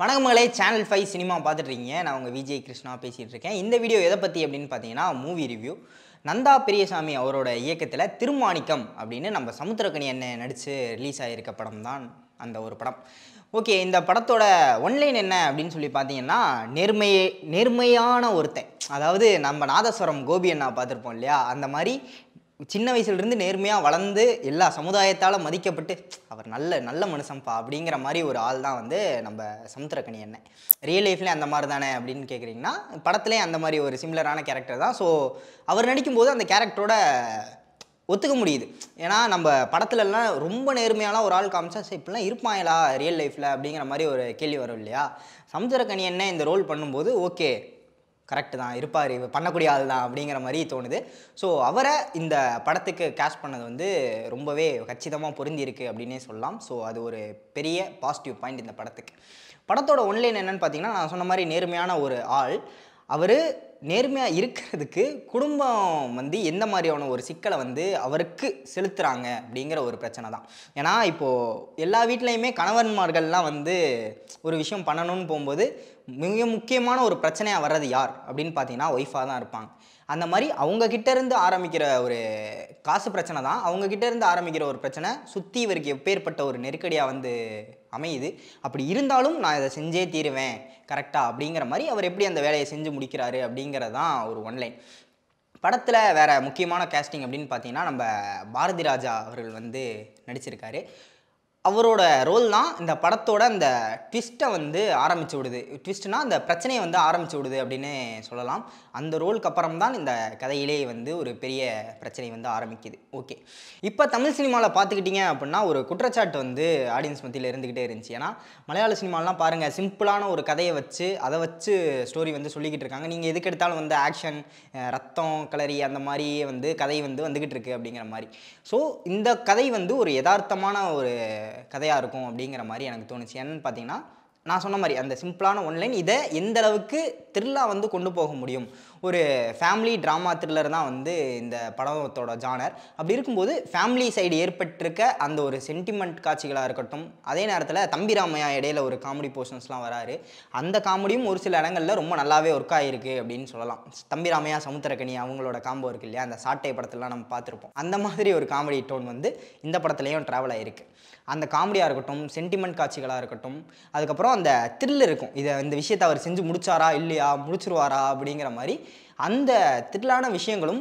வணக்கம் மகளே, channel 5 cinema பார்த்துட்டு இருக்கீங்க. நான் உங்கள் விஜய் கிருஷ்ணா பேசிகிட்டு இருக்கேன். இந்த வீடியோ எதை பற்றி அப்படின்னு பார்த்தீங்கன்னா மூவி ரிவ்யூ. நந்தா பெரியசாமி அவரோட இயக்கத்தில் திருமாணிக்கம் அப்படின்னு நம்ம சமுத்திரக்கனி அண்ணன் நடித்து ரிலீஸ் ஆகியிருக்க படம் தான் அந்த ஒரு படம். ஓகே, இந்த படத்தோட ஒன்லைன் என்ன அப்படின்னு சொல்லி பார்த்தீங்கன்னா, நேர்மையான ஒருத்தன், அதாவது நம்ம நாதஸ்வரம் கோபி அண்ணா பார்த்துருப்போம் இல்லையா, அந்த மாதிரி சின்ன வயசுலேருந்து நேர்மையாக வளர்ந்து எல்லா சமுதாயத்தால் மதிக்கப்பட்டு அவர் நல்ல மனுஷன்ப்பா அப்படிங்கிற மாதிரி ஒரு ஆள் தான் வந்து நம்ம சமுத்திரக்கனி அண்ணன். ரியல் லைஃப்லேயே அந்த மாதிரி தானே அப்படின்னு கேட்குறீங்கன்னா, படத்துலேயே அந்த மாதிரி ஒரு சிமிலரான கேரக்டர் தான். ஸோ அவர் நடிக்கும்போது அந்த கேரக்டரோட ஒத்துக்க முடியுது. ஏன்னா நம்ம படத்துலலாம் ரொம்ப நேர்மையாலாம் ஒரு ஆள் காமிச்சா சரி இப்படிலாம் இருப்பாங்களா ரியல் லைஃப்பில் அப்படிங்கிற மாதிரி ஒரு கேள்வி வரும் இல்லையா. சமுத்திரக்கனி அண்ணன் இந்த ரோல் பண்ணும்போது ஓகே கரெக்டு தான், இருப்பார், பண்ணக்கூடிய ஆள் தான் அப்படிங்கிற மாதிரி தோணுது. ஸோ அவரை இந்த படத்துக்கு கேஸ்ட் பண்ணது வந்து ரொம்பவே கச்சிதமாக பொருந்திருக்கு அப்படின்னே சொல்லலாம். ஸோ அது ஒரு பெரிய பாசிட்டிவ் பாயிண்ட் இந்த படத்துக்கு. படத்தோட ஒன்லைன் என்னென்னு பார்த்தீங்கன்னா, நான் சொன்ன மாதிரி நேர்மையான ஒரு ஆள். அவர் நேர்மையாக இருக்கிறதுக்கு குடும்பம் வந்து எந்த மாதிரியான ஒரு சிக்கலை வந்து அவருக்கு செலுத்துகிறாங்க அப்படிங்கிற ஒரு பிரச்சனை தான். ஏன்னா இப்போது எல்லா வீட்லேயுமே கணவன்மார்கள்லாம் வந்து ஒரு விஷயம் பண்ணணும்னு போகும்போது மிக முக்கியமான ஒரு பிரச்சனையாக வர்றது யார் அப்படின்னு பார்த்தீங்கன்னா ஒய்ஃபாக தான் இருப்பாங்க. அந்த மாதிரி அவங்கக்கிட்டேருந்து ஆரம்பிக்கிற ஒரு காசு பிரச்சனை தான், அவங்கக்கிட்டேருந்து ஆரம்பிக்கிற ஒரு பிரச்சனை சுற்றி இவருக்கு எப்பேற்பட்ட ஒரு நெருக்கடியாக வந்து அமையுது. அப்படி இருந்தாலும் நான் இதை செஞ்சே தீருவேன் கரெக்டாக அப்படிங்கிற மாதிரி அவர் எப்படி அந்த வேலையை செஞ்சு முடிக்கிறாரு அப்படிங்கிறது தான் ஒரு ஒன்லைன். படத்தில் வேறு முக்கியமான கேஸ்டிங் அப்படின்னு பார்த்தீங்கன்னா, நம்ம பாரதி ராஜா அவர்கள் வந்து நடிச்சிருக்காரு. அவரோட ரோல் தான் இந்த படத்தோட அந்த ட்விஸ்ட்டை வந்து ஆரம்பித்து விடுது. ட்விஸ்ட்னால் அந்த பிரச்சனையை வந்து ஆரம்பித்து விடுது அப்படின்னு சொல்லலாம். அந்த ரோலுக்கு அப்புறம் தான் இந்த கதையிலே வந்து ஒரு பெரிய பிரச்சனை வந்து ஆரம்பிக்குது. ஓகே, இப்போ தமிழ் சினிமாவில் பார்த்துக்கிட்டிங்க அப்படின்னா ஒரு குற்றச்சாட்டு வந்து ஆடியன்ஸ் மத்தியில் இருந்துக்கிட்டே இருந்துச்சு. ஏன்னா மலையாள சினிமாலாம் பாருங்கள், சிம்பிளான ஒரு கதையை வச்சு அதை வச்சு ஸ்டோரி வந்து சொல்லிக்கிட்டு இருக்காங்க. நீங்கள் எதுக்கு எடுத்தாலும் வந்து ஆக்ஷன், ரத்தம் கலரி அந்த மாதிரி வந்து கதை வந்து வந்துக்கிட்டு இருக்குது அப்படிங்கிற மாதிரி. ஸோ இந்த கதை வந்து ஒரு யதார்த்தமான ஒரு கதையாக இருக்கும் அப்படிங்கிற மாதிரி எனக்கு தோணுச்சு. என்னன்னு பார்த்தீங்கன்னா, நான் சொன்ன மாதிரி அந்த சிம்பிளான ஒன்லைன் இதை எந்த அளவுக்கு த்ரில்லாக வந்து கொண்டு போக முடியும். ஒரு ஃபேமிலி ட்ராமா த்ரில்லர் தான் வந்து இந்த படத்தோட ஜானர். அப்படி இருக்கும்போது ஃபேமிலி சைடு ஏற்பட்டிருக்க அந்த ஒரு சென்டிமெண்ட் காட்சிகளாக இருக்கட்டும், அதே நேரத்தில் தம்பி ராமையா இடையில ஒரு காமெடி போர்ஷன்ஸ்லாம் வராரு. அந்த காமெடியும் ஒரு சில இடங்களில் ரொம்ப நல்லாவே ஒர்க் ஆகிருக்கு அப்படின்னு சொல்லலாம். தம்பி ராமையா சமுத்திரக்கனி அவங்களோட காம்போ இருக்குது இல்லையா, அந்த சாட்டை படத்துலலாம் நம்ம பார்த்துருப்போம். அந்த மாதிரி ஒரு காமெடி டோன் வந்து இந்த படத்துலையும் ட்ராவல் ஆகிருக்கு. அந்த காமெடியாக இருக்கட்டும், சென்டிமெண்ட் காட்சிகளாக இருக்கட்டும், அதுக்கப்புறம் அந்த த்ரில் இருக்கும். இந்த விஷயத்தை அவர் செஞ்சு முடிச்சாரா இல்லையா, முடிச்சிருவாரா அப்படிங்கிற மாதிரி அந்த த்ரில்லான விஷயங்களும்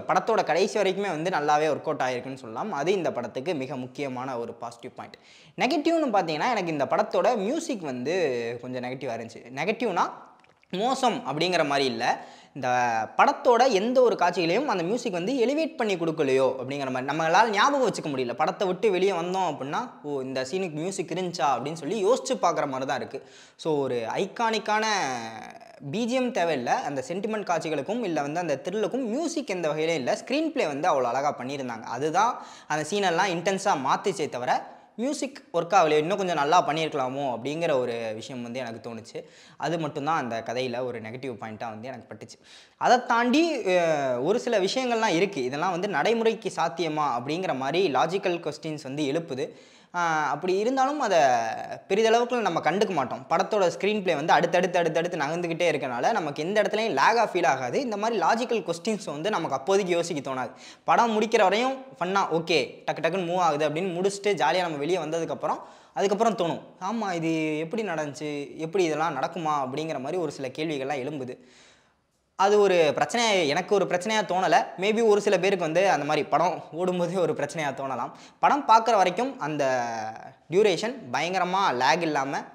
படத்தோட கடைசி வரைக்குமே வந்து நல்லாவே ஒர்க் அவுட் ஆகிருக்குன்னு சொல்லலாம். அது இந்த படத்துக்கு மிக முக்கியமான ஒரு பாசிட்டிவ் பாயிண்ட். நெகட்டிவ்னு பார்த்தீங்கன்னா, எனக்கு இந்த படத்தோட மியூசிக் வந்து கொஞ்சம் நெகட்டிவாக இருந்துச்சு. நெகட்டிவ்னா மோசம் அப்படிங்கிற மாதிரி இல்லை, இந்த படத்தோட எந்த ஒரு காட்சிகளையும் அந்த மியூசிக் வந்து எலிவேட் பண்ணி கொடுக்கலையோ அப்படிங்கிற மாதிரி நம்மளால் ஞாபகம் வச்சுக்க முடியல. படத்தை விட்டு வெளியே வந்தோம் அப்படின்னா, ஓ இந்த சீனுக்கு மியூசிக் இருந்துச்சா அப்படின்னு சொல்லி யோசிச்சு பார்க்குற மாதிரி தான் இருக்குது. ஸோ ஒரு ஐகானிக்கான பிஜிஎம் தேவையில்லை, அந்த சென்டிமெண்ட் காட்சிகளுக்கும் இல்லை வந்து அந்த த்ரில்லுக்கும் மியூசிக் எந்த வகையிலே இல்லை. ஸ்க்ரீன் பிளே வந்து அவ்வளோ அழகாக பண்ணியிருந்தாங்க. அதுதான் அந்த சீனெல்லாம் இன்டென்ஸாக மாற்றிச்சே தவிர மியூசிக் ஒர்க் ஆகலையோ, இன்னும் கொஞ்சம் நல்லா பண்ணியிருக்கலாமோ அப்படிங்கிற ஒரு விஷயம் வந்து எனக்கு தோணுச்சு. அது மட்டும்தான் அந்த கதையில் ஒரு நெகட்டிவ் பாயிண்ட்டாக வந்து எனக்கு பட்டுச்சு. அதை தாண்டி ஒரு சில விஷயங்கள்லாம் இருக்குது, இதெல்லாம் வந்து நடைமுறைக்கு சாத்தியமா அப்படிங்கிற மாதிரி லாஜிக்கல் கொஸ்டின்ஸ் வந்து எழுப்புது. அப்படி இருந்தாலும் அதை பெரிதளவுக்கு நம்ம கண்டுக்க மாட்டோம். படத்தோட ஸ்க்ரீன் பிளே வந்து அடுத்தடுத்து நகர்ந்துக்கிட்டே இருக்கனால நமக்கு எந்த இடத்துலையும் லேகாக ஃபீல் ஆகாது. இந்த மாதிரி லாஜிக்கல் கொஸ்டின்ஸ் வந்து நமக்கு அப்போதைக்கு யோசிக்க தோணாது. படம் முடிக்கிற வரையும் ஃபன்னாக ஓகே டக்குன்னு மூவ் ஆகுது அப்படின்னு முடிச்சுட்டு ஜாலியாக நம்ம வெளியே அதுக்கப்புறம் தோணும், ஆமாம் இது எப்படி நடந்துச்சு, எப்படி இதெல்லாம் நடக்குமா அப்படிங்கிற மாதிரி ஒரு சில கேள்விகள்லாம் எழும்புது. அது ஒரு பிரச்சனையாக எனக்கு ஒரு பிரச்சனையாக தோணலை. மேபி ஒரு சில பேருக்கு வந்து அந்த மாதிரி படம் ஓடும்போதே ஒரு பிரச்சனையாக தோணலாம். படம் பார்க்குற வரைக்கும் அந்த டியூரேஷன் பயங்கரமாக லேக் இல்லாமல்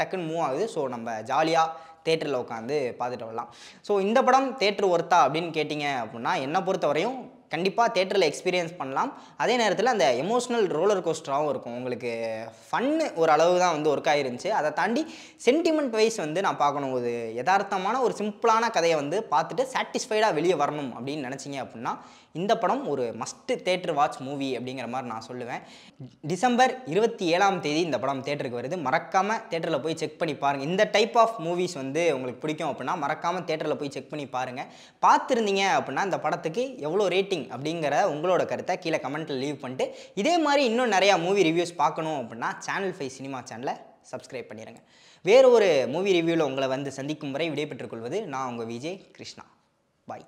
டக்குன்னு மூவ் ஆகுது. ஸோ நம்ம ஜாலியாக தேட்டரில் உட்காந்து பார்த்துட்டு வரலாம். ஸோ இந்த படம் தேட்டர் ஒர்த்தா அப்படின்னு கேட்டிங்க அப்படின்னா, என்னை பொறுத்த வரையும் கண்டிப்பாக தேட்டரில் எக்ஸ்பீரியன்ஸ் பண்ணலாம். அதே நேரத்தில் அந்த எமோஷ்னல் ரோலர் கோஸ்டராகவும் இருக்கும். உங்களுக்கு ஃபன்னு ஒரு அளவு தான் வந்து ஒர்க் ஆகிருந்துச்சு. அதை தாண்டி சென்டிமெண்ட் வைஸ் வந்து நான் பார்க்கணும், ஒரு யதார்த்தமான ஒரு சிம்பிளான கதையை வந்து பார்த்துட்டு சாட்டிஸ்ஃபைடாக வெளியே வரணும் அப்படின்னு நினச்சிங்க அப்படின்னா இந்த படம் ஒரு மஸ்ட் தேட்டர் வாட்ச் மூவி அப்படிங்கிற மாதிரி நான் சொல்லுவேன். டிசம்பர் 27 இந்த படம் தேட்டருக்கு வருது. மறக்காமல் தேட்டரில் போய் செக் பண்ணி பாருங்கள். இந்த டைப் ஆஃப் மூவிஸ் வந்து உங்களுக்கு பிடிக்கும் அப்படின்னா மறக்காமல் தேட்டரில் போய் செக் பண்ணி பாருங்கள். பார்த்துருந்தீங்க அப்படின்னா இந்த படத்துக்கு எவ்வளோ ரேட்டிங் அப்படிங்கிற உங்களோட கருத்தை கீழே கமெண்ட்டில் லீவ் பண்ணிட்டு, இதே மாதிரி இன்னும் நிறையா மூவி ரிவ்யூஸ் பார்க்கணும் அப்படின்னா சேனல் 5 சினிமா சேனலை சப்ஸ்கிரைப் பண்ணிடுங்க. வேறு ஒரு மூவி ரிவ்யூவில் உங்களை வந்து சந்திக்கும் வரை விடைபெற்றுக் கொள்வது நான் உங்கள் விஜய் கிருஷ்ணா. பாய்.